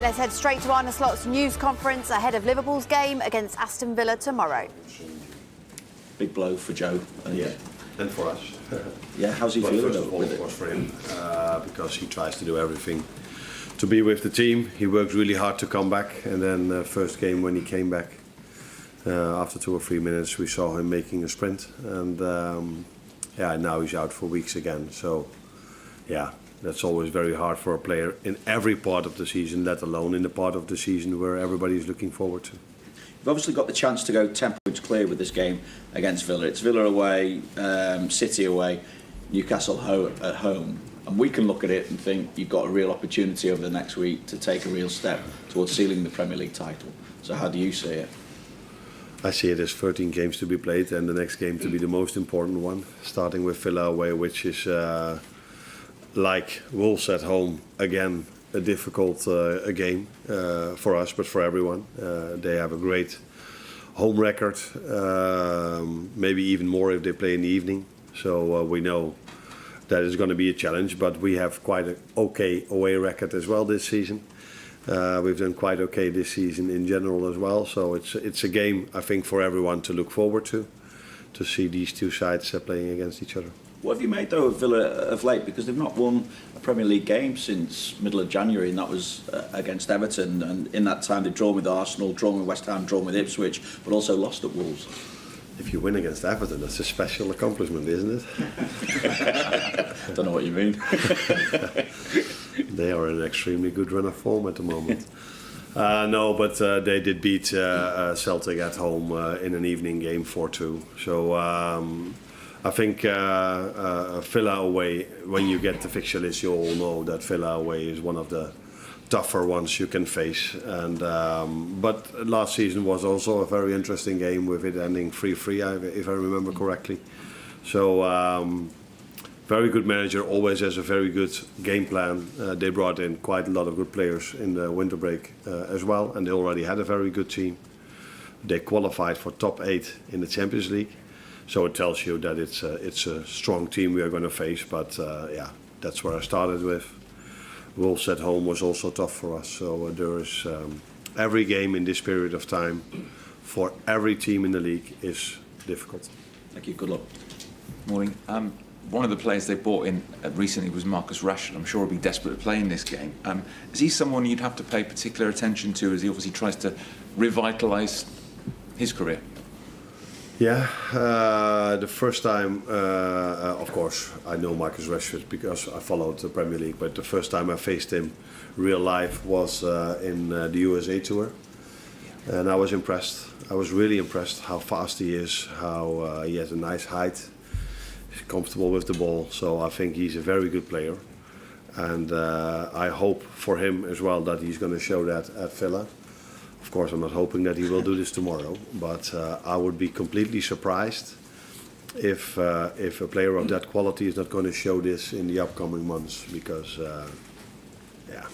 Let's head straight to Arne Slot's news conference ahead of Liverpool's game against Aston Villa tomorrow. Big blow for Joe. Yeah, and for us. Yeah, how's he feeling first of all, of course, for him, because he tries to do everything to be with the team. He worked really hard to come back, and then first game when he came back, after 2 or 3 minutes, we saw him making a sprint, and yeah, now he's out for weeks again. So, yeah. That's always very hard for a player in every part of the season, let alone in the part of the season where everybody's looking forward to. You've obviously got the chance to go 10 points clear with this game against Villa. It's Villa away, City away, Newcastle at home. And we can look at it and think you've got a real opportunity over the next week to take a real step towards sealing the Premier League title. So how do you see it? I see it as 13 games to be played and the next game to be the most important one, starting with Villa away, which is... like Wolves at home, again, a difficult game for us, but for everyone. They have a great home record, maybe even more if they play in the evening. So we know that it's going to be a challenge, but we have quite an okay away record as well this season. We've done quite okay this season in general as well. So it's a game, I think, for everyone to look forward to see these two sides playing against each other. What have you made, though, of Villa of late? Because they've not won a Premier League game since middle of January, and that was against Everton. And in that time, they've drawn with Arsenal, drawn with West Ham, drawn with Ipswich, but also lost at Wolves. If you win against Everton, that's a special accomplishment, isn't it? Don't know what you mean. They are in an extremely good run of form at the moment. No, but they did beat Celtic at home in an evening game 4-2. So I think Villa away, when you get the fixture list, you all know that Villa away is one of the tougher ones you can face. And but last season was also a very interesting game with it ending 3-3, if I remember correctly. So very good manager, always has a very good game plan. They brought in quite a lot of good players in the winter break as well, and they already had a very good team. They qualified for top 8 in the Champions League. So it tells you that it's a strong team we are going to face, but yeah, that's where I started with. Wolves at home was also tough for us, so there is every game in this period of time for every team in the league is difficult. Thank you, good luck. Morning. One of the players they brought in recently was Marcus Rashford. I'm sure he'll be desperate to play in this game. Is he someone you'd have to pay particular attention to as he obviously tries to revitalise his career? Yeah, the first time, of course, I know Marcus Rashford because I followed the Premier League, but the first time I faced him real life was in the USA tour. And I was impressed. I was really impressed how fast he is, how he has a nice height, he's comfortable with the ball. So I think he's a very good player. And I hope for him as well that he's going to show that at Villa. Of course, I'm not hoping that he will do this tomorrow, but I would be completely surprised if a player of that quality is not going to show this in the upcoming months, because yeah,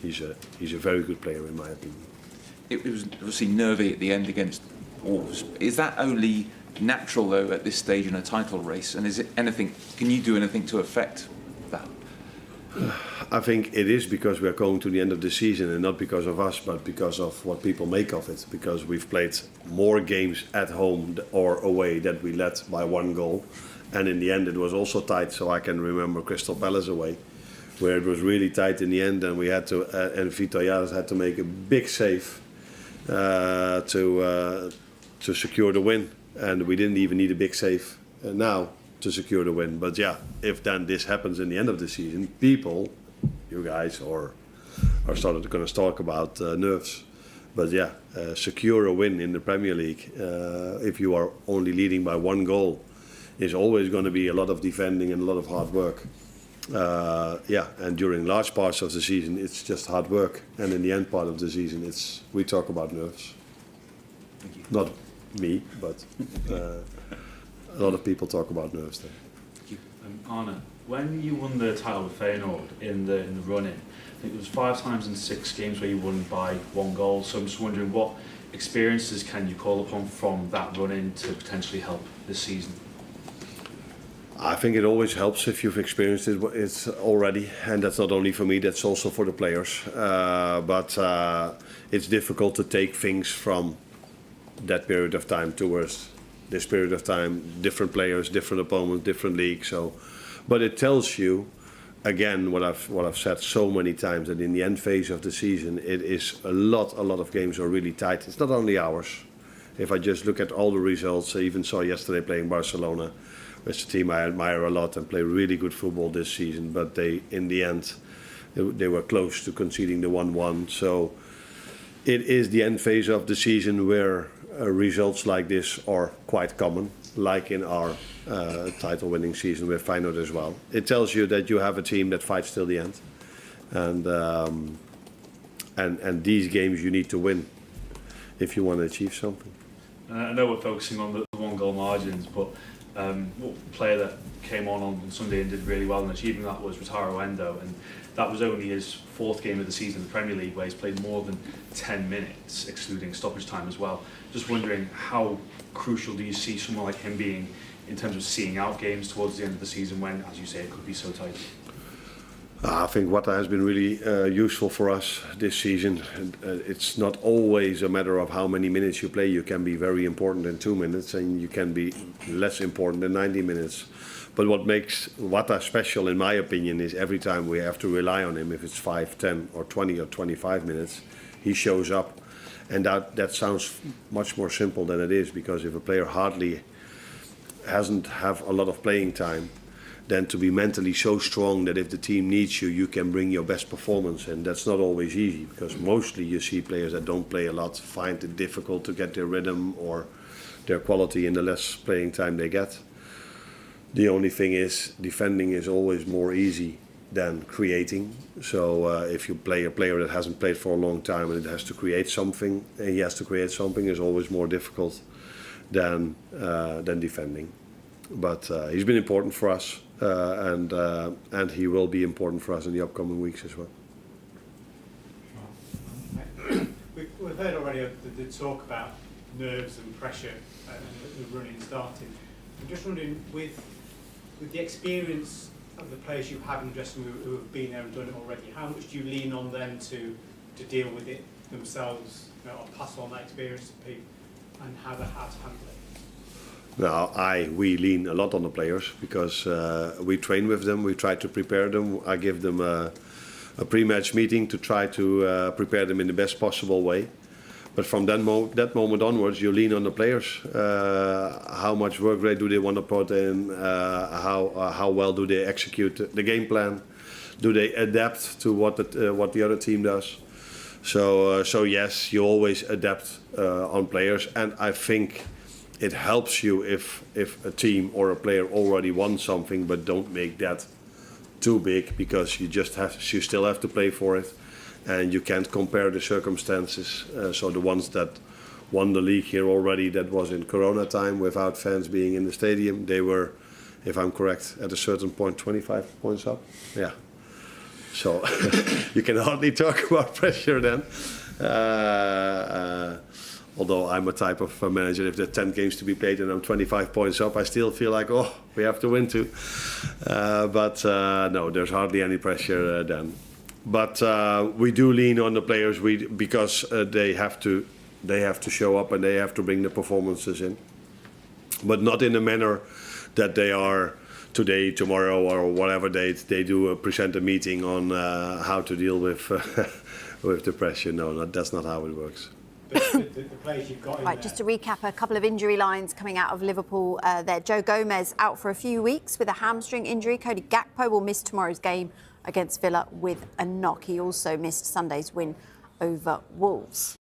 he's a very good player in my opinion. It was obviously nervy at the end against Wolves. Is that only natural though at this stage in a title race? And is it anything? Can you do anything to affect that? I think it is because we are going to the end of the season, and not because of us, but because of what people make of it. Because we've played more games at home or away that we led by 1 goal, and in the end it was also tight. So I can remember Crystal Palace away, where it was really tight in the end, and we had to, and Vitor Jara had to make a big save to secure the win, and we didn't even need a big save now to secure the win. But yeah, if then this happens in the end of the season, people, you guys, are going to talk about nerves. But yeah, secure a win in the Premier League if you are only leading by 1 goal is always going to be a lot of defending and a lot of hard work. Yeah, and during large parts of the season it's just hard work, and in the end part of the season we talk about nerves. Thank you. Not me, but a lot of people talk about nerves there. Thank you. Arne, when you won the title with Feyenoord in the run-in, I think it was 5 times in 6 games where you won by 1 goal. So I'm just wondering, what experiences can you call upon from that run-in to potentially help this season? I think it always helps if you've experienced it already, and that's not only for me, that's also for the players. But it's difficult to take things from that period of time towards this period of time, different players, different opponents, different leagues. So, but it tells you, again, what I've said so many times, that in the end phase of the season, it is a lot of games are really tight. It's not only ours. If I just look at all the results, I even saw yesterday playing Barcelona, which is a team I admire a lot and play really good football this season. But they, in the end, they were close to conceding the 1-1. So it is the end phase of the season where results like this are quite common, like in our title-winning season with Feyenoord as well. It tells you that you have a team that fights till the end, and these games you need to win if you want to achieve something. I know we're focusing on the one-goal margins, but what player that came on Sunday and did really well in achieving that was Wataru Endo, and that was only his 4th game of the season in the Premier League, where he's played more than 10 minutes, excluding stoppage time as well. Just wondering, how crucial do you see someone like him being in terms of seeing out games towards the end of the season when, as you say, it could be so tight? I think Wata has been really useful for us this season. It's not always a matter of how many minutes you play. You can be very important in 2 minutes, and you can be less important in 90 minutes. But what makes Wata special, in my opinion, is every time we have to rely on him, if it's 5, 10 or 20 or 25 minutes, he shows up. And that sounds much more simple than it is, because if a player hardly hasn't have a lot of playing time, then to be mentally so strong that if the team needs you, you can bring your best performance. And that's not always easy, because mostly you see players that don't play a lot find it difficult to get their rhythm or their quality in the less playing time they get. The only thing is, defending is always more easy than creating. So if you play a player that hasn't played for a long time and it has to create something, and he has to create something, is always more difficult than defending. But he's been important for us, and he will be important for us in the upcoming weeks as well. We've heard already the talk about nerves and pressure and the running starting. I'm just wondering, with the experience of the players you have in the dressing room who have been there and done it already, how much do you lean on them to deal with it themselves, or pass on that experience to people, and how to handle it? Now, we lean a lot on the players, because we train with them, we try to prepare them. I give them a pre-match meeting to try to prepare them in the best possible way. But from that moment onwards, you lean on the players. How much work rate do they want to put in? How well do they execute the game plan? Do they adapt to what the other team does? So yes, you always adapt on players, and I think it helps you if a team or a player already won something, but don't make that too big, because you still have to play for it, and you can't compare the circumstances. So the ones that won the league here already, that was in Corona time without fans being in the stadium, they were, if I'm correct, at a certain point 25 points up. Yeah. So you can hardly talk about pressure then. Although I'm a type of manager, if there are 10 games to be played and I'm 25 points up, I still feel like, oh, we have to win too. But no, there's hardly any pressure then. But we do lean on the players because they have to show up and they have to bring the performances in. But not in a manner that they are today, tomorrow, or whatever date they do present a meeting on how to deal with the pressure. No, that's not how it works. The players you've got in Right, there. just to recap, a couple of injury lines coming out of Liverpool there. Joe Gomez out for a few weeks with a hamstring injury. Cody Gakpo will miss tomorrow's game against Villa with a knock. He also missed Sunday's win over Wolves.